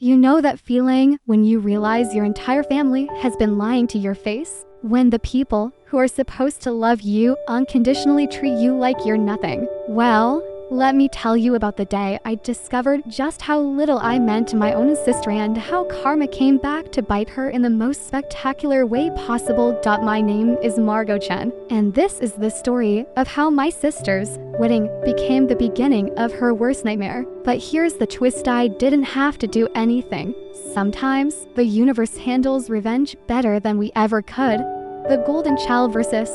You know that feeling when you realize your entire family has been lying to your face? When the people who are supposed to love you unconditionally treat you like you're nothing? Well, let me tell you about the day I discovered just how little I meant to my own sister and how karma came back to bite her in the most spectacular way possible. My name is Margot Chen, and this is the story of how my sister's wedding became the beginning of her worst nightmare. But here's the twist: I didn't have to do anything. Sometimes the universe handles revenge better than we ever could. The golden child versus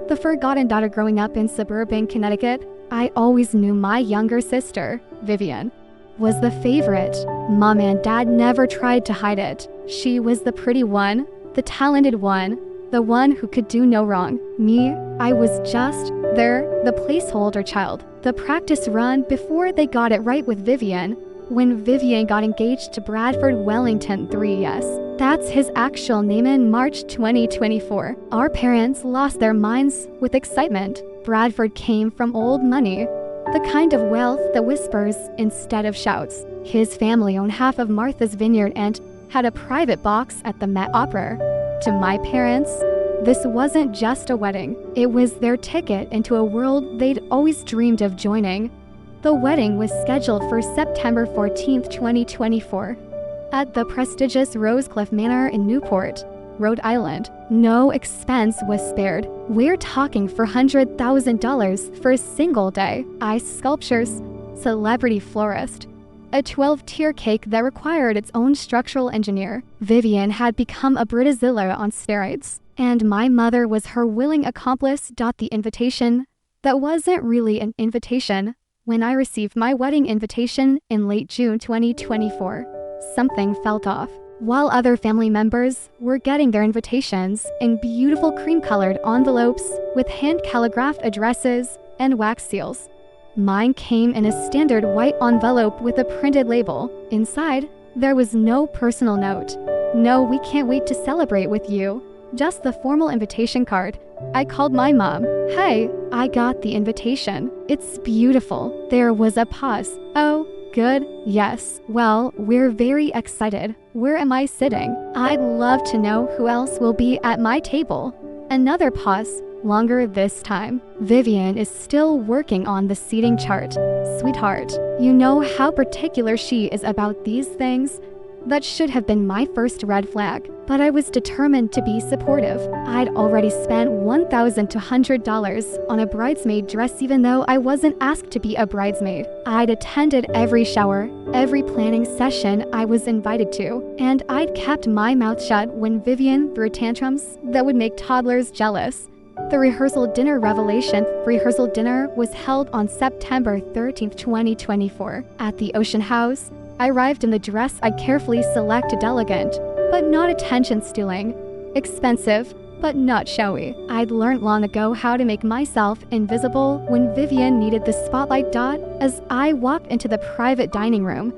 the forgotten daughter. Growing up in suburban Connecticut, I always knew my younger sister, Vivian, was the favorite. Mom and Dad never tried to hide it. She was the pretty one, the talented one, the one who could do no wrong. Me, I was just there, the placeholder child. The practice run before they got it right with Vivian. When Vivian got engaged to Bradford Wellington III, yes, that's his actual name, in March 2024, our parents lost their minds with excitement. Bradford came from old money, the kind of wealth that whispers instead of shouts. His family owned half of Martha's Vineyard and had a private box at the Met Opera. To my parents, this wasn't just a wedding. It was their ticket into a world they'd always dreamed of joining. The wedding was scheduled for September 14, 2024, at the prestigious Rosecliff Manor in Newport, Rhode Island. No expense was spared. We're talking $400,000 for a single day. Ice sculptures, celebrity florist, a 12-tier cake that required its own structural engineer. Vivian had become a Bridezilla on steroids, and my mother was her willing accomplice. The invitation that wasn't really an invitation. When I received my wedding invitation in late June 2024, something felt off. While other family members were getting their invitations in beautiful cream-colored envelopes with hand-calligraphed addresses and wax seals, mine came in a standard white envelope with a printed label. Inside, there was no personal note. No, we can't wait to celebrate with you. Just the formal invitation card. I called my mom. Hey, I got the invitation. It's beautiful. There was a pause. Oh, good. Yes. Well, we're very excited. Where am I sitting? I'd love to know who else will be at my table. Another pause. Longer this time. Vivian is still working on the seating chart. Sweetheart, you know how particular she is about these things. That should have been my first red flag, but I was determined to be supportive. I'd already spent $1,200 on a bridesmaid dress even though I wasn't asked to be a bridesmaid. I'd attended every shower, every planning session I was invited to, and I'd kept my mouth shut when Vivian threw tantrums that would make toddlers jealous. The rehearsal dinner revelation. Rehearsal dinner was held on September 13, 2024, at the Ocean House. I arrived in the dress I'd carefully selected, elegant, but not attention-stealing, expensive, but not showy. I'd learned long ago how to make myself invisible when Vivian needed the spotlight. As I walked into the private dining room,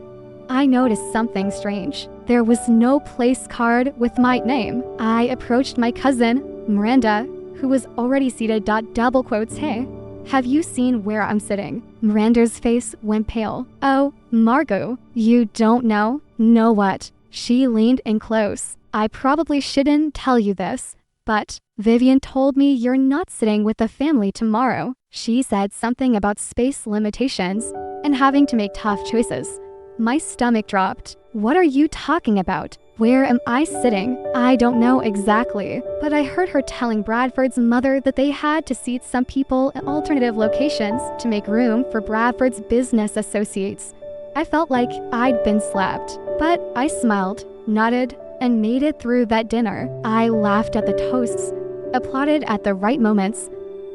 I noticed something strange. There was no place card with my name. I approached my cousin, Miranda, who was already seated. Double quotes, hey, have you seen where I'm sitting? Miranda's face went pale. Oh, Margot, you don't know? Know what? She leaned in close. I probably shouldn't tell you this, but Vivian told me you're not sitting with the family tomorrow. She said something about space limitations and having to make tough choices. My stomach dropped. What are you talking about? Where am I sitting? I don't know exactly, but I heard her telling Bradford's mother that they had to seat some people at alternative locations to make room for Bradford's business associates. I felt like I'd been slapped, but I smiled, nodded, and made it through that dinner. I laughed at the toasts, applauded at the right moments,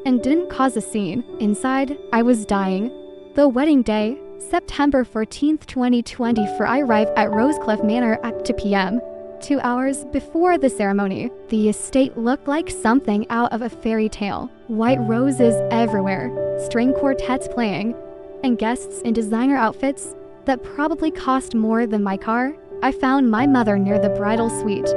and didn't cause a scene. Inside, I was dying. The wedding day, September 14, 2024, I arrived at Rosecliff Manor at 2 p.m., 2 hours before the ceremony. The estate looked like something out of a fairy tale. White roses everywhere, string quartets playing, and guests in designer outfits that probably cost more than my car. I found my mother near the bridal suite,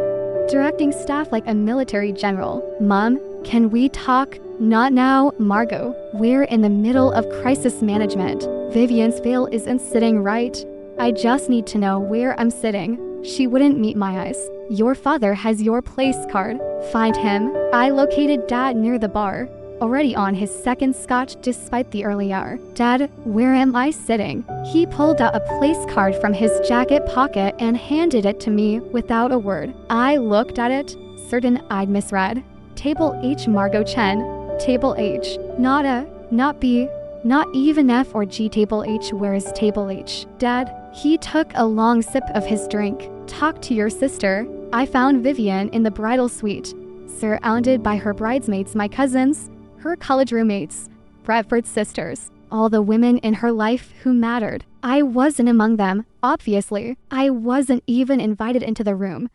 directing staff like a military general. Mom, can we talk? Not now, Margot. We're in the middle of crisis management. Vivian's veil isn't sitting right. I just need to know where I'm sitting. She wouldn't meet my eyes. Your father has your place card. Find him. I located Dad near the bar, already on his second scotch despite the early hour. Dad, where am I sitting? He pulled out a place card from his jacket pocket and handed it to me without a word. I looked at it, certain I'd misread. Table H, Margot Chen. Table H. Not A, not B, not even F or G. Table H. Where is Table H? Dad. He took a long sip of his drink. Talk to your sister. I found Vivian in the bridal suite, surrounded by her bridesmaids, my cousins, her college roommates, Bradford's sisters, all the women in her life who mattered. I wasn't among them, obviously. I wasn't even invited into the room.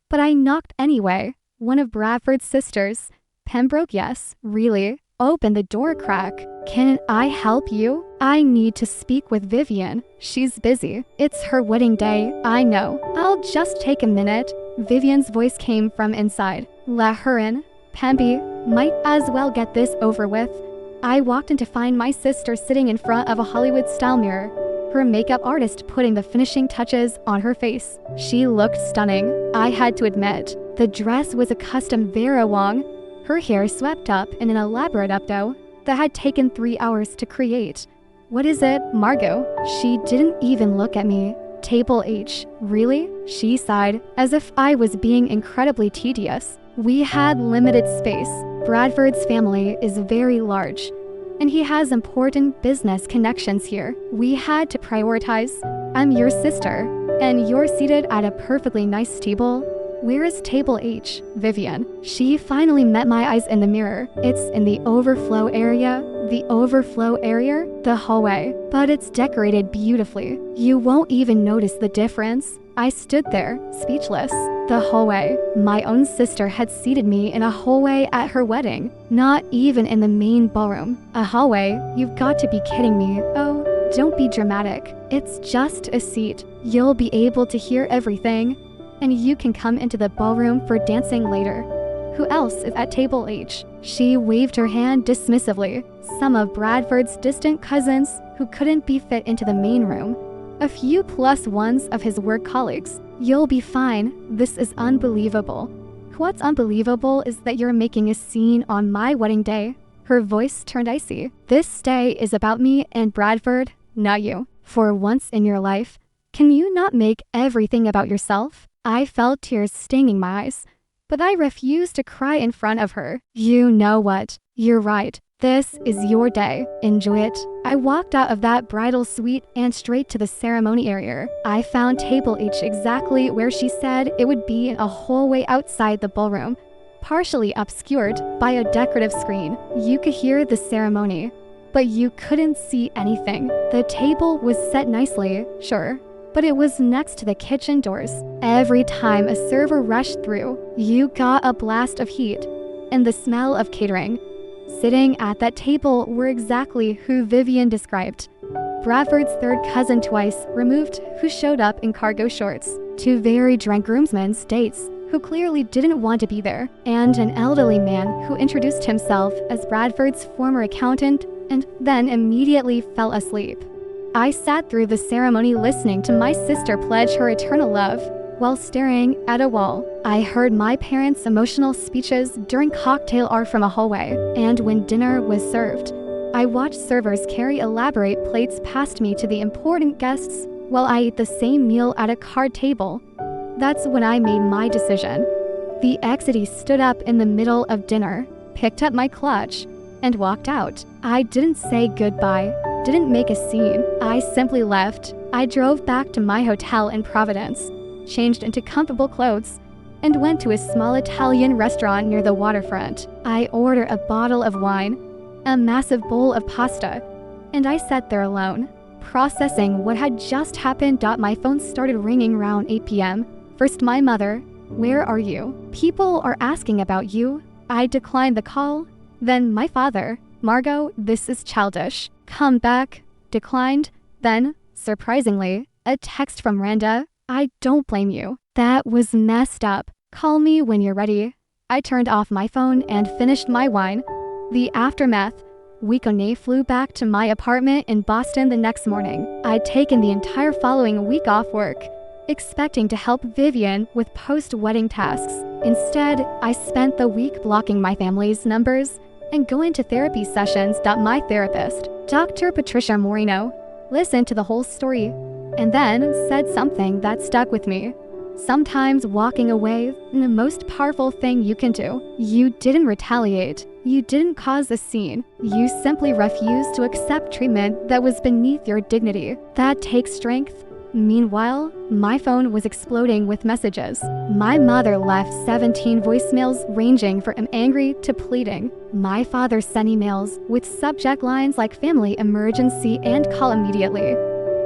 But I knocked anyway. One of Bradford's sisters, Pembroke, yes, really, opened the door crack. Can I help you? I need to speak with Vivian. She's busy. It's her wedding day, I know. I'll just take a minute. Vivian's voice came from inside. Let her in. Pemby, might as well get this over with. I walked in to find my sister sitting in front of a Hollywood-style mirror, her makeup artist putting the finishing touches on her face. She looked stunning, I had to admit. The dress was a custom Vera Wong, her hair swept up in an elaborate updo that had taken 3 hours to create. What is it, Margot? She didn't even look at me. Table H, really? She sighed, as if I was being incredibly tedious. We had limited space. Bradford's family is very large, and he has important business connections here. We had to prioritize. I'm your sister, and you're seated at a perfectly nice table. Where is Table H? Vivian. She finally met my eyes in the mirror. It's in the overflow area. The overflow area? The hallway. But it's decorated beautifully. You won't even notice the difference. I stood there, speechless. The hallway. My own sister had seated me in a hallway at her wedding. Not even in the main ballroom. A hallway? You've got to be kidding me. Oh, don't be dramatic. It's just a seat. You'll be able to hear everything. And you can come into the ballroom for dancing later. Who else is at Table H? She waved her hand dismissively. Some of Bradford's distant cousins who couldn't be fit into the main room. A few plus ones of his work colleagues. You'll be fine. This is unbelievable. What's unbelievable is that you're making a scene on my wedding day. Her voice turned icy. This day is about me and Bradford, not you. For once in your life, can you not make everything about yourself? I felt tears staining my eyes, but I refused to cry in front of her. You know what? You're right. This is your day. Enjoy it. I walked out of that bridal suite and straight to the ceremony area. I found Table H exactly where she said it would be, in a hallway outside the ballroom, partially obscured by a decorative screen. You could hear the ceremony, but you couldn't see anything. The table was set nicely, sure, but it was next to the kitchen doors. Every time a server rushed through, you got a blast of heat and the smell of catering. Sitting at that table were exactly who Vivian described. Bradford's third cousin twice removed, who showed up in cargo shorts. Two very drunk groomsmen's dates who clearly didn't want to be there, and an elderly man who introduced himself as Bradford's former accountant and then immediately fell asleep. I sat through the ceremony listening to my sister pledge her eternal love while staring at a wall. I heard my parents' emotional speeches during cocktail hour from a hallway, and when dinner was served, I watched servers carry elaborate plates past me to the important guests while I ate the same meal at a card table. That's when I made my decision. The exity stood up in the middle of dinner, picked up my clutch, and walked out. I didn't say goodbye, didn't make a scene. I simply left. I drove back to my hotel in Providence, changed into comfortable clothes, and went to a small Italian restaurant near the waterfront. I ordered a bottle of wine, a massive bowl of pasta, and I sat there alone, processing what had just happened. My phone started ringing around 8 p.m. First my mother, "Where are you? People are asking about you." I declined the call. Then my father, "Margot, this is childish. Come back." Declined. Then, surprisingly, a text from Randa. "I don't blame you. That was messed up. Call me when you're ready." I turned off my phone and finished my wine. The aftermath, Weekone flew back to my apartment in Boston the next morning. I'd taken the entire following week off work, expecting to help Vivian with post-wedding tasks. Instead, I spent the week blocking my family's numbers and going to therapy sessions. My therapist, Dr. Patricia Moreno, listened to the whole story and then said something that stuck with me. Sometimes walking away is the most powerful thing you can do. You didn't retaliate. You didn't cause a scene. You simply refused to accept treatment that was beneath your dignity. That takes strength. Meanwhile, my phone was exploding with messages. My mother left 17 voicemails ranging from angry to pleading. My father sent emails with subject lines like family emergency and call immediately.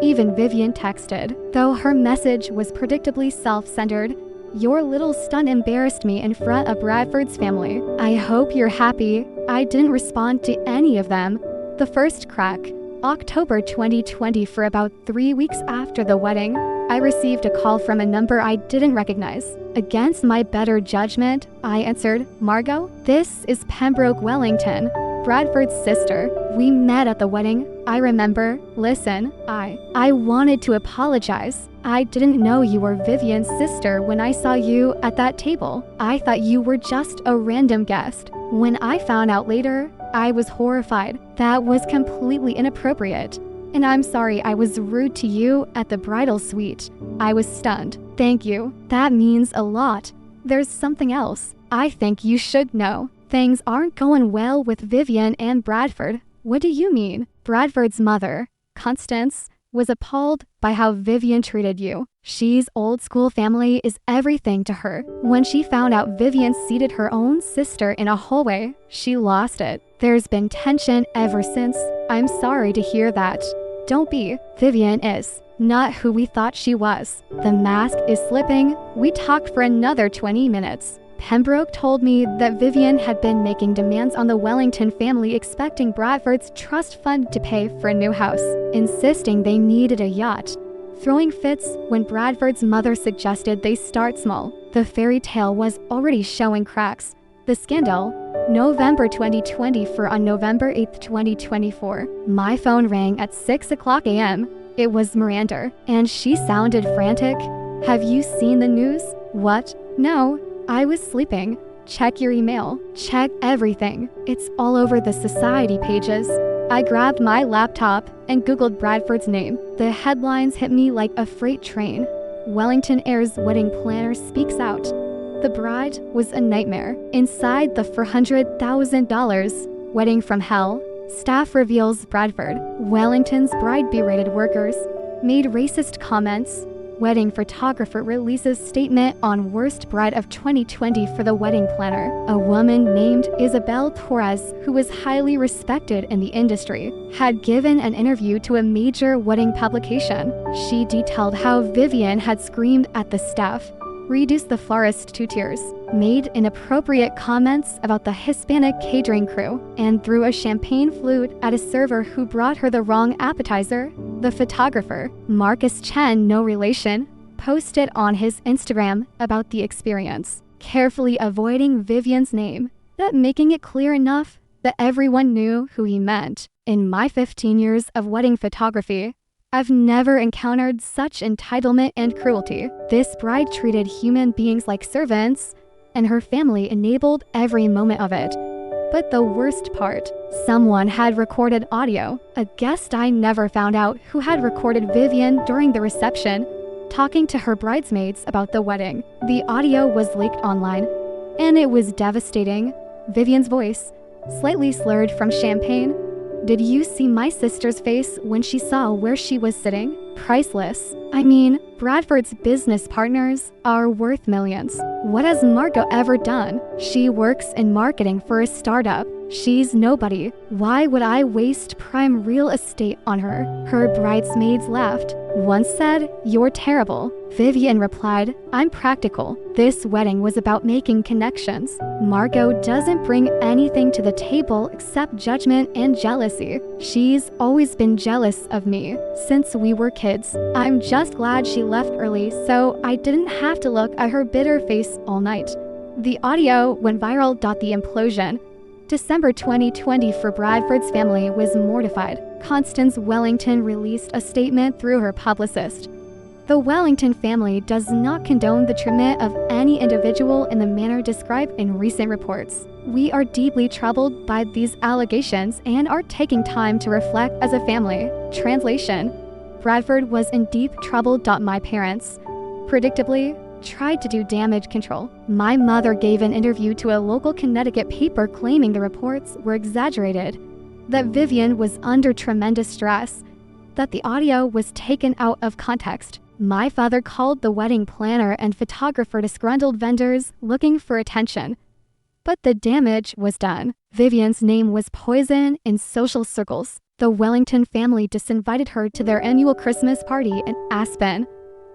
Even Vivian texted, though her message was predictably self-centered. Your little stunt embarrassed me in front of Bradford's family. I hope you're happy. I didn't respond to any of them. The first crack. October 2020. For about 3 weeks after the wedding, I received a call from a number I didn't recognize. Against my better judgment, I answered, "Margot, this is Pembroke Wellington, Bradford's sister. We met at the wedding. I remember. Listen, I wanted to apologize. I didn't know you were Vivian's sister when I saw you at that table. I thought you were just a random guest. When I found out later, I was horrified. That was completely inappropriate. And I'm sorry I was rude to you at the bridal suite. I was stunned. Thank you. That means a lot. There's something else I think you should know. Things aren't going well with Vivian and Bradford." "What do you mean?" "Bradford's mother, Constance, was appalled by how Vivian treated you. She's old school. Family is everything to her. When she found out Vivian seated her own sister in a hallway, she lost it. There's been tension ever since. I'm sorry to hear that. Don't be. Vivian is not who we thought she was. The mask is slipping." We talked for another 20 minutes. Pembroke told me that Vivian had been making demands on the Wellington family, expecting Bradford's trust fund to pay for a new house, insisting they needed a yacht, throwing fits when Bradford's mother suggested they start small. The fairy tale was already showing cracks. The scandal. November 2020. On November 8, 2024, my phone rang at 6:00 a.m. It was Miranda, and she sounded frantic. "Have you seen the news?" "What?" "No. I was sleeping." "Check your email. Check everything. It's all over the society pages." I grabbed my laptop and Googled Bradford's name. The headlines hit me like a freight train. Wellington Heir's wedding planner speaks out. The bride was a nightmare. Inside the $400,000 wedding from hell, staff reveals Bradford, Wellington's bride berated workers, made racist comments. Wedding photographer releases statement on worst bride of 2020 for the wedding planner. A woman named Isabel Torres, who was highly respected in the industry, had given an interview to a major wedding publication. She detailed how Vivian had screamed at the staff, reduced the florist to tears, made inappropriate comments about the Hispanic catering crew, and threw a champagne flute at a server who brought her the wrong appetizer. The photographer, Marcus Chen, no relation, posted on his Instagram about the experience, carefully avoiding Vivian's name, but making it clear enough that everyone knew who he meant. In my 15 years of wedding photography, I've never encountered such entitlement and cruelty. This bride treated human beings like servants, and her family enabled every moment of it. But the worst part, someone had recorded audio. A guest I never found out who had recorded Vivian during the reception, talking to her bridesmaids about the wedding. The audio was leaked online, and it was devastating. Vivian's voice, slightly slurred from champagne. "Did you see my sister's face when she saw where she was sitting? Priceless. I mean, Bradford's business partners are worth millions. What has Margot ever done? She works in marketing for a startup. She's nobody. Why would I waste prime real estate on her?" Her bridesmaids laughed. One said, "You're terrible." Vivian replied, "I'm practical. This wedding was about making connections. Margot doesn't bring anything to the table except judgment and jealousy. She's always been jealous of me since we were kids. I'm just glad she left early so I didn't have to look at her bitter face all night." The audio went viral. The implosion. December 2020 for Bradford's family was mortified. Constance Wellington released a statement through her publicist. The Wellington family does not condone the treatment of any individual in the manner described in recent reports. We are deeply troubled by these allegations and are taking time to reflect as a family. Translation: Bradford was in deep trouble. My parents, predictably, tried to do damage control. My mother gave an interview to a local Connecticut paper claiming the reports were exaggerated, that Vivian was under tremendous stress, that the audio was taken out of context. My father called the wedding planner and photographer disgruntled vendors looking for attention. But the damage was done. Vivian's name was poison in social circles. The Wellington family disinvited her to their annual Christmas party in Aspen.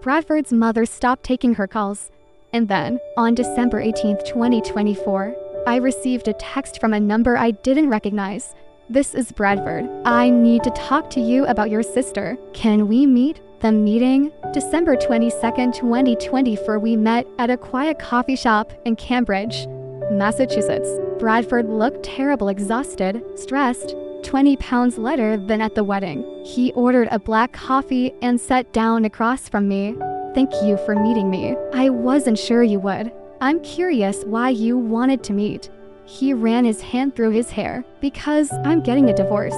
Bradford's mother stopped taking her calls. And then, on December 18, 2024, I received a text from a number I didn't recognize. This is Bradford. I need to talk to you about your sister. Can we meet? The meeting? December 22nd, 2024, we met at a quiet coffee shop in Cambridge, Massachusetts. Bradford looked terrible, exhausted, stressed, 20 pounds lighter than at the wedding. He ordered a black coffee and sat down across from me. Thank you for meeting me. I wasn't sure you would. I'm curious why you wanted to meet. He ran his hand through his hair. Because I'm getting a divorce.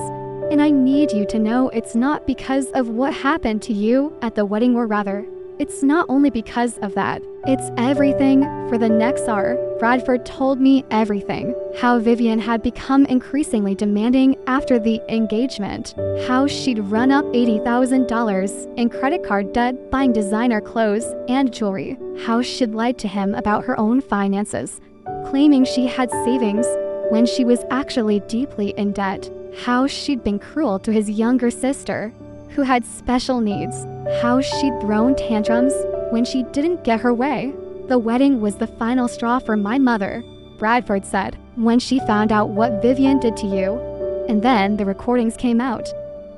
And I need you to know it's not because of what happened to you at the wedding, or rather, it's not only because of that. It's everything for the next hour. Bradford told me everything. How Vivian had become increasingly demanding after the engagement. How she'd run up $80,000 in credit card debt buying designer clothes and jewelry. How she'd lied to him about her own finances, claiming she had savings when she was actually deeply in debt. How she'd been cruel to his younger sister, who had special needs. How she'd thrown tantrums when she didn't get her way. The wedding was the final straw for my mother, Bradford said, when she found out what Vivian did to you. And then the recordings came out.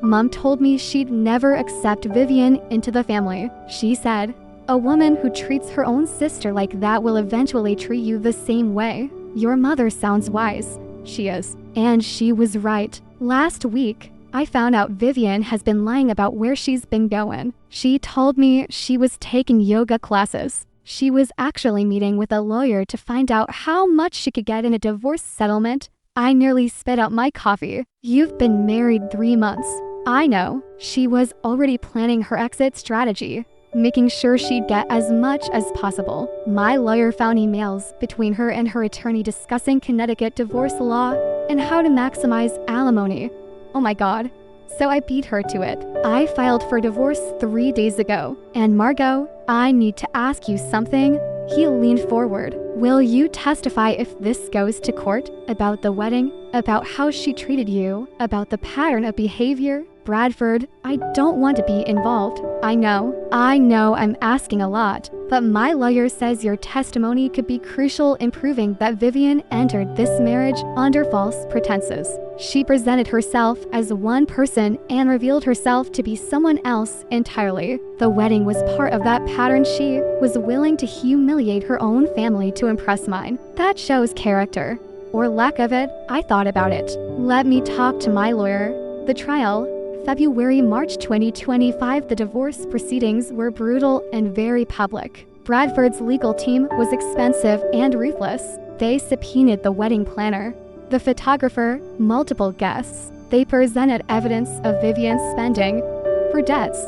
Mom told me she'd never accept Vivian into the family. She said, a woman who treats her own sister like that will eventually treat you the same way. Your mother sounds wise. She is. And she was right. Last week, I found out Vivian has been lying about where she's been going. She told me she was taking yoga classes. She was actually meeting with a lawyer to find out how much she could get in a divorce settlement. I nearly spit out my coffee. You've been married 3 months. I know. She was already planning her exit strategy, making sure she'd get as much as possible. My lawyer found emails between her and her attorney discussing Connecticut divorce law and how to maximize alimony. Oh my God. So I beat her to it. I filed for divorce 3 days ago. And Margot, I need to ask you something. He leaned forward. Will you testify if this goes to court? About the wedding? About how she treated you? About the pattern of behavior? Bradford, I don't want to be involved. I know I'm asking a lot, but my lawyer says your testimony could be crucial in proving that Vivian entered this marriage under false pretenses. She presented herself as one person and revealed herself to be someone else entirely. The wedding was part of that pattern. She was willing to humiliate her own family to impress mine. That shows character, or lack of it. I thought about it. Let me talk to my lawyer. The trial, February-March 2025. The divorce proceedings were brutal and very public. Bradford's legal team was expensive and ruthless. They subpoenaed the wedding planner, the photographer, multiple guests. They presented evidence of Vivian's spending, her debts,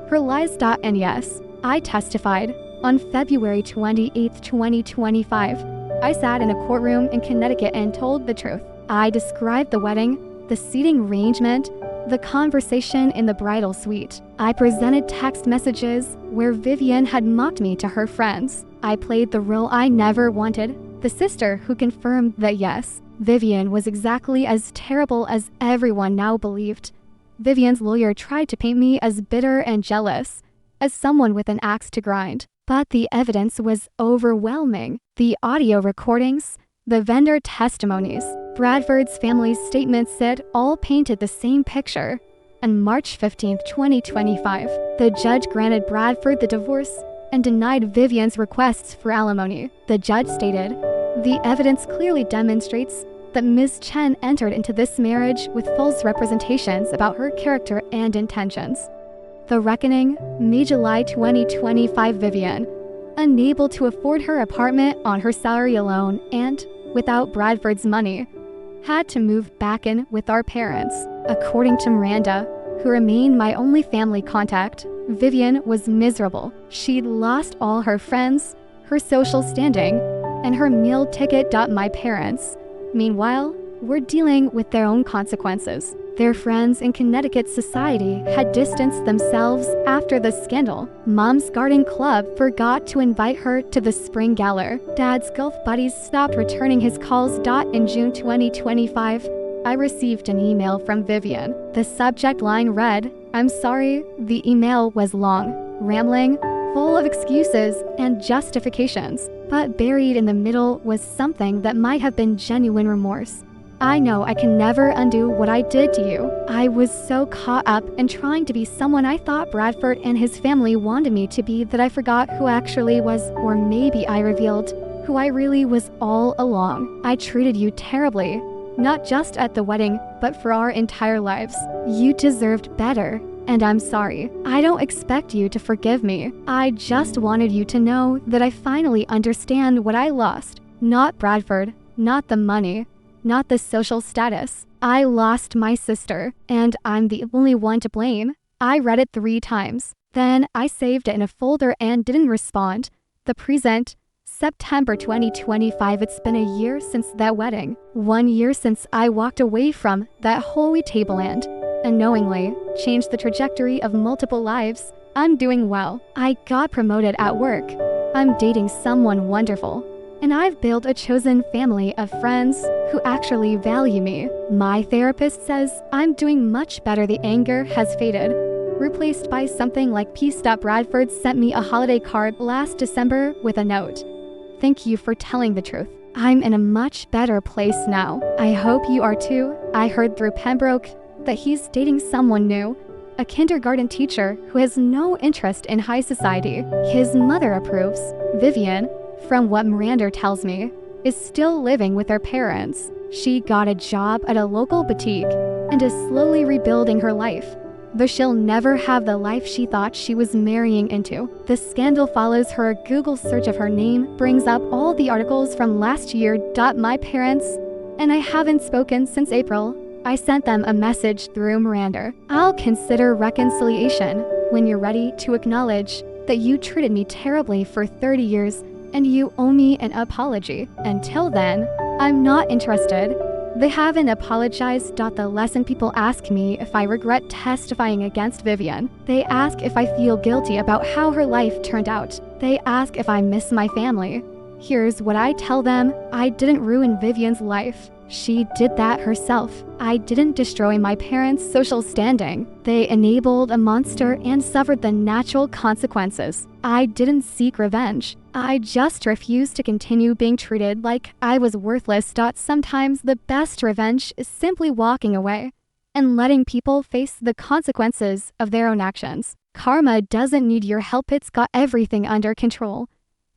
her lies. And yes, I testified. On February 28, 2025, I sat in a courtroom in Connecticut and told the truth. I described the wedding, the seating arrangement, the conversation in the bridal suite. I presented text messages where Vivian had mocked me to her friends. I played the role I never wanted, the sister who confirmed that yes, Vivian was exactly as terrible as everyone now believed. Vivian's lawyer tried to paint me as bitter and jealous, as someone with an axe to grind. But the evidence was overwhelming. The audio recordings, the vendor testimonies, Bradford's family's statements said all painted the same picture. On March 15, 2025, the judge granted Bradford the divorce and denied Vivian's requests for alimony. The judge stated, "The evidence clearly demonstrates that Ms. Chen entered into this marriage with false representations about her character and intentions. The reckoning, mid-July 2025. Vivian, unable to afford her apartment on her salary alone and without Bradford's money, had to move back in with our parents. According to Miranda, who remained my only family contact, Vivian was miserable. She'd lost all her friends, her social standing, and her meal ticket. My parents, meanwhile, were dealing with their own consequences. Their friends in Connecticut society had distanced themselves after the scandal. Mom's garden club forgot to invite her to the spring gala. Dad's golf buddies stopped returning his calls. In June 2025, I received an email from Vivian. The subject line read, "I'm sorry." The email was long, rambling, full of excuses and justifications, but buried in the middle was something that might have been genuine remorse. "I know I can never undo what I did to you. I was so caught up in trying to be someone I thought Bradford and his family wanted me to be that I forgot who I actually was, or maybe I revealed who I really was all along. I treated you terribly, not just at the wedding, but for our entire lives. You deserved better, and I'm sorry. I don't expect you to forgive me. I just wanted you to know that I finally understand what I lost. Not Bradford, not the money, not the social status. I lost my sister, and I'm the only one to blame." I read it 3 times. Then I saved it in a folder and didn't respond. The present, September 2025. It's been a year since that wedding. 1 year since I walked away from that holy tableland, unknowingly changed the trajectory of multiple lives. I'm doing well. I got promoted at work. I'm dating someone wonderful. And I've built a chosen family of friends who actually value me. My therapist says I'm doing much better. The anger has faded, replaced by something like peace. Bradford sent me a holiday card last December with a note. "Thank you for telling the truth. I'm in a much better place now. I hope you are too." I heard through Pembroke that he's dating someone new, a kindergarten teacher who has no interest in high society. His mother approves. Vivian, from what Miranda tells me, is still living with her parents. She got a job at a local boutique and is slowly rebuilding her life, though she'll never have the life she thought she was marrying into. The scandal follows her. A Google search of her name brings up all the articles from last year. My parents and I haven't spoken since April. I sent them a message through Miranda. "I'll consider reconciliation when you're ready to acknowledge that you treated me terribly for 30 years and you owe me an apology. Until then, I'm not interested." They haven't apologized. The lesson people ask me if I regret testifying against Vivian. They ask if I feel guilty about how her life turned out. They ask if I miss my family. Here's what I tell them: I didn't ruin Vivian's life. She did that herself. I didn't destroy my parents' social standing. They enabled a monster and suffered the natural consequences. I didn't seek revenge. I just refused to continue being treated like I was worthless. Sometimes the best revenge is simply walking away and letting people face the consequences of their own actions. Karma doesn't need your help. It's got everything under control.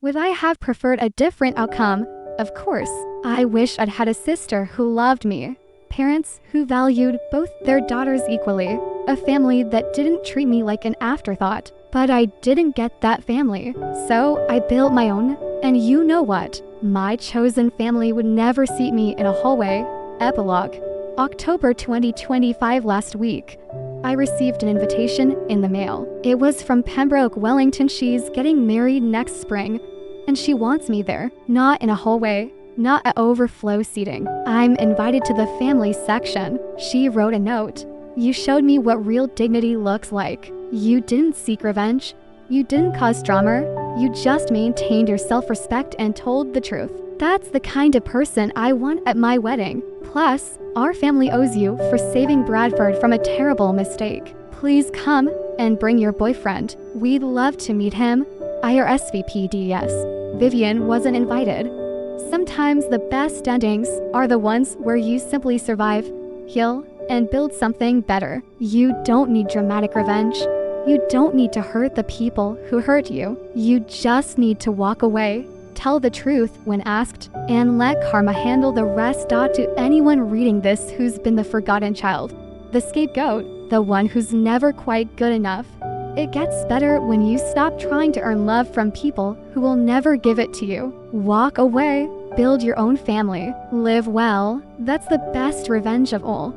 Would I have preferred a different outcome? Of course. I wish I'd had a sister who loved me, parents who valued both their daughters equally, a family that didn't treat me like an afterthought. But I didn't get that family, so I built my own, and you know what? My chosen family would never seat me in a hallway. Epilogue. October 2025. Last week, I received an invitation in the mail. It was from Pembroke, Wellington. She's getting married next spring, and she wants me there, not in a hallway, not at overflow seating. I'm invited to the family section. She wrote a note. "You showed me what real dignity looks like. You didn't seek revenge. You didn't cause drama. You just maintained your self-respect and told the truth. That's the kind of person I want at my wedding. Plus, our family owes you for saving Bradford from a terrible mistake. Please come and bring your boyfriend. We'd love to meet him. IRSVPDS." Vivian wasn't invited. Sometimes the best endings are the ones where you simply survive, heal, and build something better. You don't need dramatic revenge. You don't need to hurt the people who hurt you. You just need to walk away, tell the truth when asked, and let karma handle the rest. To anyone reading this who's been the forgotten child, the scapegoat, the one who's never quite good enough, it gets better when you stop trying to earn love from people who will never give it to you. Walk away, build your own family, live well. That's the best revenge of all.